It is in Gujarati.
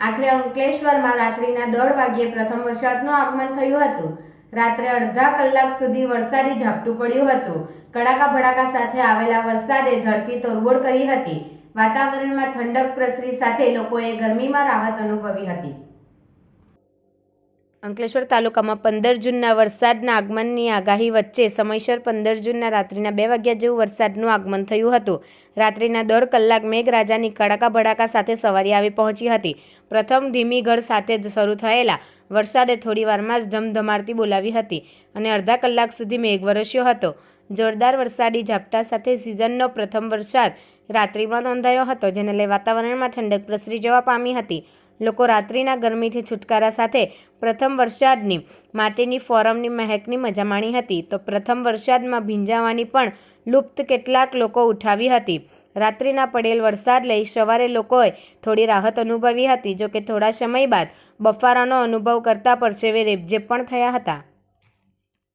આખરે અંકલેશ્વરમાં રાત્રિના 1:30 વાગ્યે પ્રથમ વરસાદનું આગમન થયું હતું। રાત્રે અડધા કલાક સુધી વરસાદી ઝાપટું પડ્યું હતું। કડાકા ભડાકા સાથે આવેલા વરસાદે ધરતી તોડફોડ કરી હતી। વાતાવરણમાં ઠંડક પ્રસરી સાથે લોકોએ ગરમીમાં રાહત અનુભવી હતી। અંકલેશ્વર તાલુકામાં 15 જૂનના વરસાદના આગમનની આગાહી વચ્ચે સમયસર 15 જૂનના રાત્રિના 2 વાગ્યા જેવું વરસાદનું આગમન થયું હતું। રાત્રિના 1.5 કલાક મેઘરાજાની કડાકા ભડાકા સાથે સવારી આવી પહોંચી હતી। પ્રથમ ધીમી ઘર સાથે શરૂ થયેલા વરસાદે થોડીવારમાં જ ધમધમાટી બોલાવી હતી અને અડધા કલાક સુધી મેઘ વરસ્યો હતો। જોરદાર વરસાદી ઝાપટા સાથે સિઝનનો પ્રથમ વરસાદ રાત્રિમાં નોંધાયો હતો, જેને લઈ વાતાવરણમાં ઠંડક પ્રસરી જવા પામી હતી। લોકો રાત્રિના ગરમીથી છુટકારા સાથે પ્રથમ વરસાદની માટીની ફોરમની મહેકની મજા માણી હતી, તો પ્રથમ વરસાદમાં ભીંજાવાની પણ લુપ્ત કેટલાક લોકો ઉઠાવી હતી। રાત્રિના પડેલ વરસાદ લઈ સવારે લોકોએ થોડી રાહત અનુભવી હતી, જોકે થોડા સમય બાદ બફારાનો અનુભવ કરતા પરસેવે રેબઝેબ પણ થયા હતા।